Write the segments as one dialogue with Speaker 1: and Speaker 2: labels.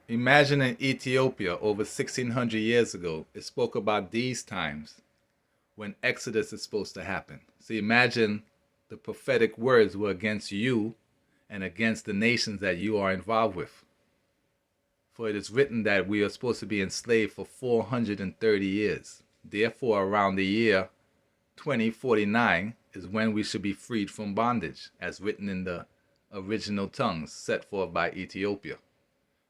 Speaker 1: Imagine in Ethiopia over 1600 years ago, it spoke about these times when Exodus is supposed to happen. So imagine the prophetic words were against you and against the nations that you are involved with. For it is written that we are supposed to be enslaved for 430 years. Therefore, around the year 2049 is when we should be freed from bondage, as written in the original tongues set forth by Ethiopia.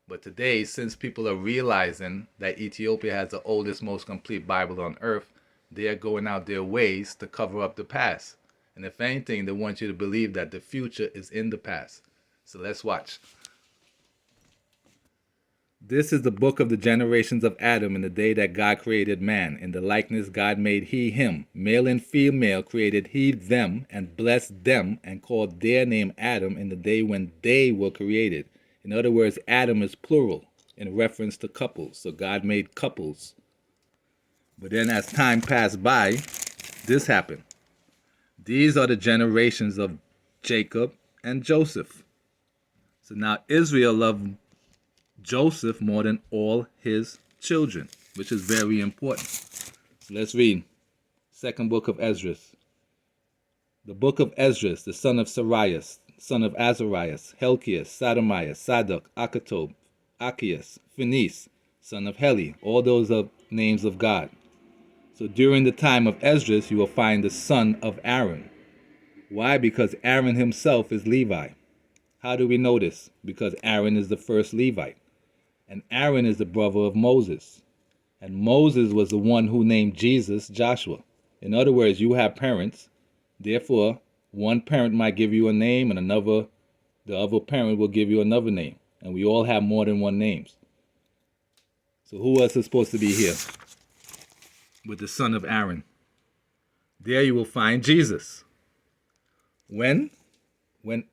Speaker 1: But today, since people are realizing that Ethiopia has the oldest, most complete Bible on earth, they are going out their ways to cover up the past. And if anything, they want you to believe that the future is in the past. So let's watch. This is the book of the generations of Adam in the day that God created man. In the likeness God made he him. Male and female created he them, and blessed them, and called their name Adam in the day when they were created. In other words, Adam is plural in reference to couples. So God made couples. But then as time passed by, this happened. These are the generations of Jacob and Joseph. So now Israel loved Joseph more than all his children, which is very important. So let's read second book of Esdras. The book of Esdras, the son of Sarias, son of Azarias, Helkias, Sadomias, Sadok, Akatob, Achias, Phinehas, son of Heli. All those are names of God. So during the time of Esdras, you will find the son of Aaron. Why? Because Aaron himself is Levi. How do we know this? Because Aaron is the first Levite. And Aaron is the brother of Moses. And Moses was the one who named Jesus Joshua. In other words, you have parents. Therefore, one parent might give you a name and the other parent will give you another name. And we all have more than one names. So who else is supposed to be here? With the son of Aaron. There you will find Jesus. When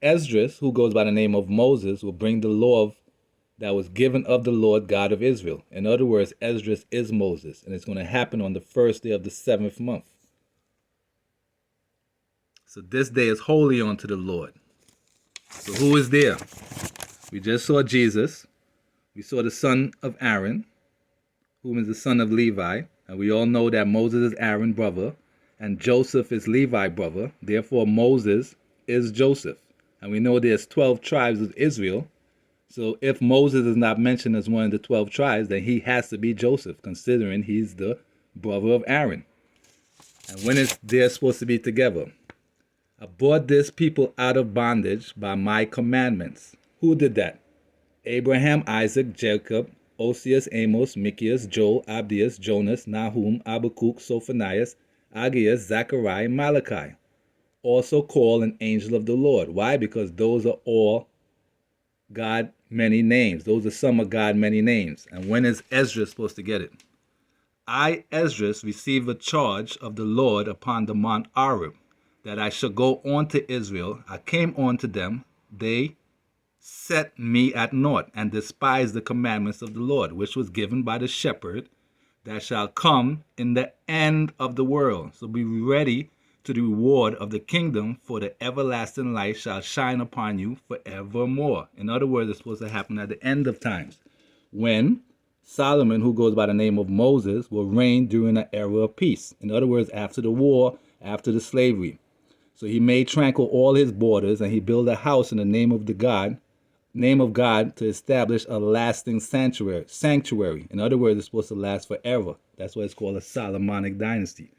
Speaker 1: Esdras, who goes by the name of Moses, will bring the law that was given of the Lord God of Israel. In other words, Esdras is Moses, and it's going to happen on the first day of the 7th month. So this day is holy unto the Lord. So who is there? We just saw Jesus. We saw the son of Aaron, whom is the son of Levi. And we all know that Moses is Aaron's brother, and Joseph is Levi's brother. Therefore, Moses is Joseph. And we know there's 12 tribes of Israel. So if Moses is not mentioned as one of the 12 tribes, then he has to be Joseph, considering he's the brother of Aaron. And when is they're supposed to be together? I brought this people out of bondage by my commandments. Who did that? Abraham, Isaac, Jacob, Osias, Amos, Michias, Joel, Abdias, Jonas, Nahum, Habakkuk, Sophonias, Aggeus, Zechariah, and Malachi. Also called an angel of the Lord. Why? Because those are all God many names. Those are some of God many names. And when is Esdras supposed to get it? I, Esdras, receive a charge of the Lord upon the Mount Horeb, that I shall go on to Israel. I came on to them. They set me at naught, and despised the commandments of the Lord, which was given by the shepherd that shall come in the end of the world. So be ready to the reward of the kingdom, for the everlasting light shall shine upon you forevermore. In other words, it's supposed to happen at the end of times, when Solomon, who goes by the name of Moses, will reign during an era of peace. In other words, after the war, after the slavery. So he made tranquil all his borders, and he built a house in the name of God to establish a lasting sanctuary. In other words, it's supposed to last forever. That's why it's called a Solomonic dynasty.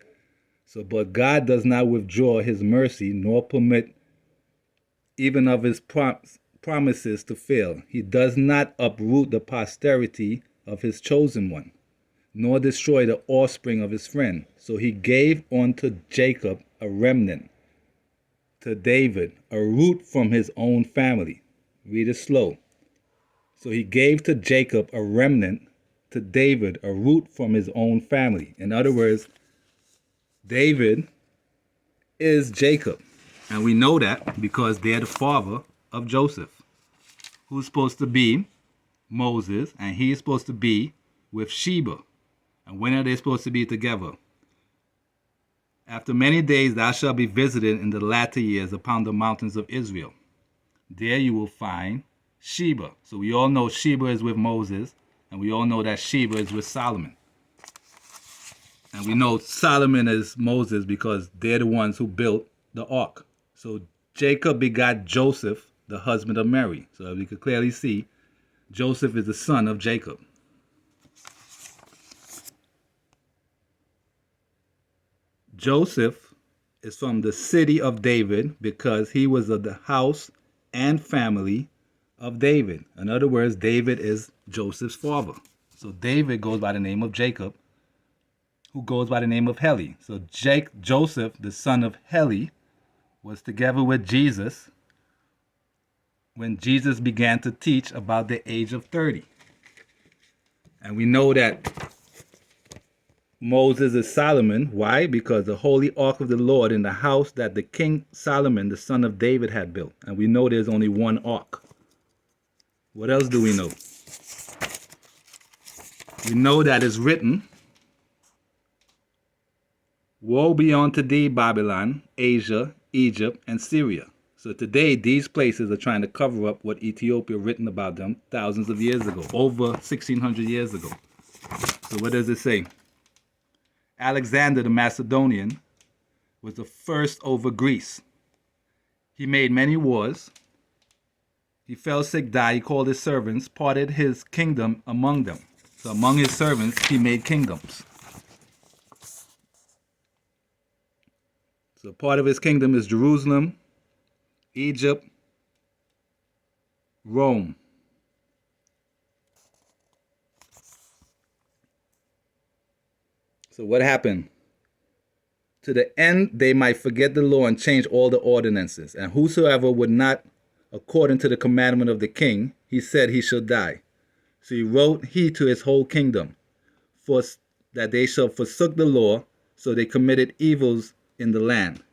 Speaker 1: So, but God does not withdraw his mercy, nor permit even of his promises to fail. He does not uproot the posterity of his chosen one, nor destroy the offspring of his friend. So he gave unto Jacob a remnant, to David a root from his own family. Read it slow. So he gave to Jacob a remnant, to David a root from his own family. In other words, David is Jacob. And we know that because they're the father of Joseph, who's supposed to be Moses, and he's supposed to be with Sheba. And when are they supposed to be together? After many days thou shalt be visited in the latter years upon the mountains of Israel. There you will find Sheba. So we all know Sheba is with Moses, and we all know that Sheba is with Solomon. And we know Solomon is Moses because they're the ones who built the ark. So Jacob begot Joseph, the husband of Mary. So we could clearly see Joseph is the son of Jacob. Joseph is from the city of David because he was of the house and family of David. In other words, David is Joseph's father. So David goes by the name of Jacob, who goes by the name of Heli. So Joseph, the son of Heli, was together with Jesus when Jesus began to teach about the age of 30. And we know that Moses is Solomon. Why? Because the holy ark of the Lord in the house that the king Solomon, the son of David, had built. And we know there's only one ark. What else do we know? We know that it's written, woe be unto thee, Babylon, Asia, Egypt, and Syria. So today, these places are trying to cover up what Ethiopia written about them thousands of years ago, over 1,600 years ago. So what does it say? Alexander the Macedonian was the first over Greece. He made many wars. He fell sick, died. He called his servants, parted his kingdom among them. So among his servants, he made kingdoms. So part of his kingdom is Jerusalem, Egypt, Rome. So what happened? To the end they might forget the law and change all the ordinances. And whosoever would not, according to the commandment of the king, he said he should die. So he wrote he to his whole kingdom, for that they shall forsook the law, so they committed evils in the land.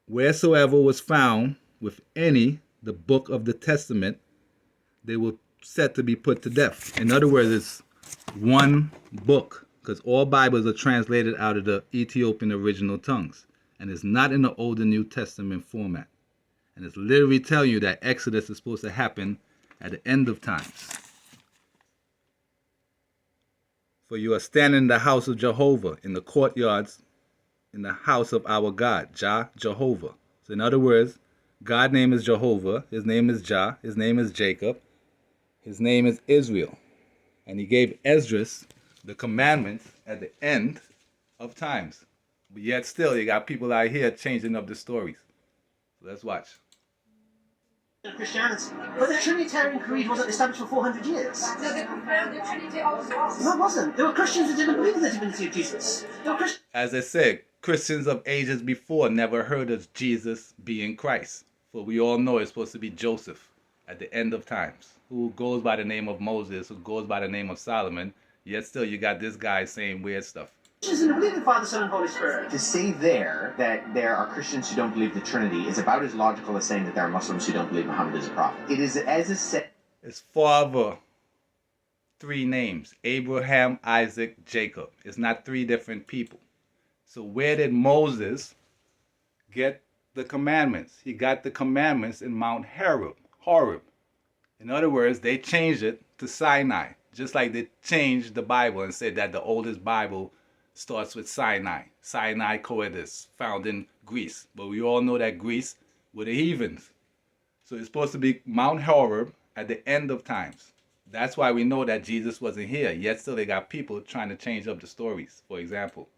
Speaker 1: Wheresoever was found with any the book of the testament, they were set to be put to death. In other words, it's one book, because all Bibles are translated out of the Ethiopian original tongues, and it's not in the Old and New Testament format. And it's literally telling you that Exodus is supposed to happen at the end of times. For you are standing in the house of Jehovah, in the courtyards, in the house of our God, Jehovah. So in other words, God's name is Jehovah, his name is Jah, his name is Jacob, his name is Israel. And he gave Esdras the commandments at the end of times. But yet still, you got people out here changing up the stories. So let's watch.
Speaker 2: Christianity. But the Trinitarian Creed wasn't established for 400 years.
Speaker 3: No, they confirmed the Trinity also.
Speaker 2: No, it wasn't. There were Christians who didn't believe in the divinity of Jesus. There were Christians.
Speaker 1: As I said, Christians of ages before never heard of Jesus being Christ. For we all know it's supposed to be Joseph at the end of times, who goes by the name of Moses, who goes by the name of Solomon, yet still you got this guy saying weird stuff.
Speaker 2: Christians didn't believe in Father, Son, and Holy Spirit.
Speaker 4: To say there that there are Christians who don't believe the Trinity is about as logical as saying that there are Muslims who don't believe Muhammad is a prophet. It is as a set.
Speaker 1: It's father, three names, Abraham, Isaac, Jacob. It's not three different people. So where did Moses get the commandments? He got the commandments in Mount Horeb. In other words, they changed it to Sinai, just like they changed the Bible and said that the oldest Bible starts with Sinai. Sinai Coetus, found in Greece. But we all know that Greece were the heathens. So it's supposed to be Mount Horeb at the end of times. That's why we know that Jesus wasn't here. Yet still they got people trying to change up the stories, for example.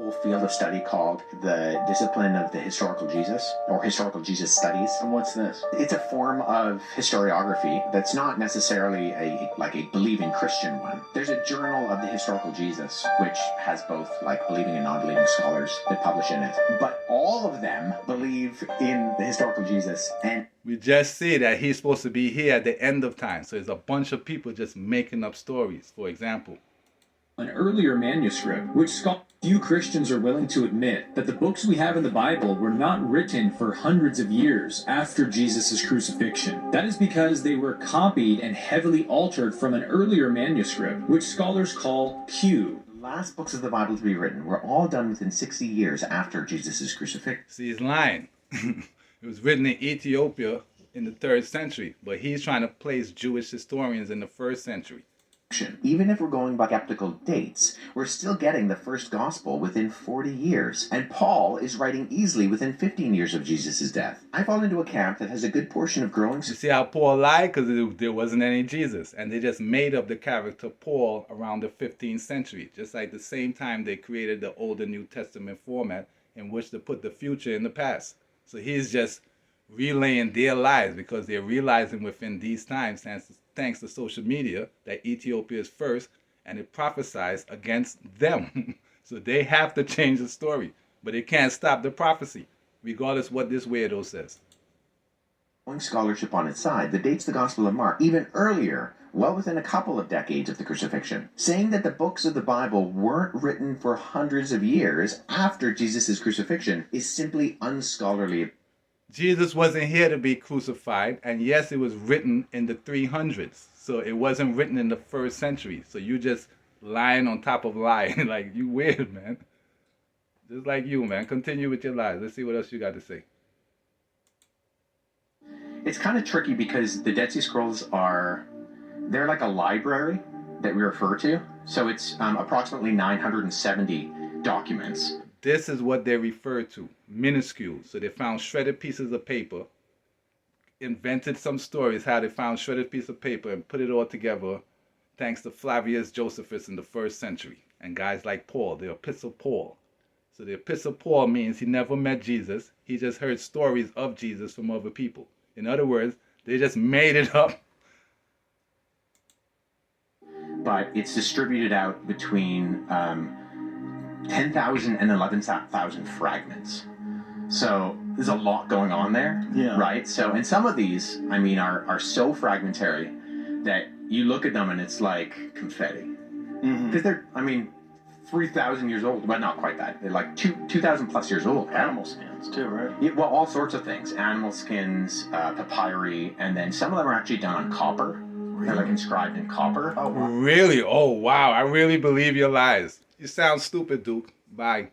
Speaker 4: Whole field of study called the discipline of the historical Jesus, or historical Jesus studies.
Speaker 5: And what's this?
Speaker 4: It's a form of historiography that's not necessarily a believing Christian one. There's a journal of the historical Jesus, which has both believing and non-believing scholars that publish in it. But all of them believe in the historical Jesus, and
Speaker 1: we just see that he's supposed to be here at the end of time. So there's a bunch of people just making up stories, for example.
Speaker 5: An earlier manuscript, which few Christians are willing to admit that the books we have in the Bible were not written for hundreds of years after Jesus' crucifixion. That is because they were copied and heavily altered from an earlier manuscript, which scholars call Q.
Speaker 4: the last books of the Bible to be written were all done within 60 years after Jesus' crucifixion.
Speaker 1: See, he's lying. It was written in Ethiopia in the 3rd century, but he's trying to place Jewish historians in the 1st century.
Speaker 4: Even if we're going by skeptical dates, we're still getting the first gospel within 40 years, and Paul is writing easily within 15 years of Jesus' death. I fall into a camp that has a good portion of growing.
Speaker 1: You see how Paul lied? Because there wasn't any Jesus. And they just made up the character Paul around the 15th century. Just like the same time they created the Old and New Testament format in which to put the future in the past. So he's just relaying their lies because they're realizing within these times, thanks to social media, that Ethiopia is first, and it prophesies against them. So they have to change the story. But it can't stop the prophecy, regardless what this weirdo says.
Speaker 4: Scholarship on its side that dates the Gospel of Mark even earlier, well within a couple of decades of the crucifixion, saying that the books of the Bible weren't written for hundreds of years after Jesus' crucifixion is simply unscholarly.
Speaker 1: Jesus wasn't here to be crucified, and yes, it was written in the 300s, so it wasn't written in the 1st century. So you just lying on top of lying. Like, you weird, man. Just like you, man. Continue with your lies. Let's see what else you got to say.
Speaker 4: It's kind of tricky because the Dead Sea Scrolls they're like a library that we refer to. So it's approximately 970 documents.
Speaker 1: This is what they refer to, minuscule. So they found shredded pieces of paper, invented some stories how they found shredded piece of paper and put it all together thanks to Flavius Josephus in the 1st century. And guys like Paul, the Epistle Paul. So the Epistle Paul means he never met Jesus. He just heard stories of Jesus from other people. In other words, they just made it up.
Speaker 4: But it's distributed out between 10,000 and 11,000 fragments. So there's a lot going on there, right? So, and some of these, I mean, are so fragmentary that you look at them and it's like confetti. Because they're, I mean, 3,000 years old, but not quite that. They're like 2,000 plus years old.
Speaker 6: Animal skins too, right?
Speaker 4: Yeah, well, all sorts of things. Animal skins, papyri, and then some of them are actually done on copper. They're like inscribed in copper.
Speaker 1: Really? Oh, wow. I really believe your lies. You sound stupid, Duke. Bye.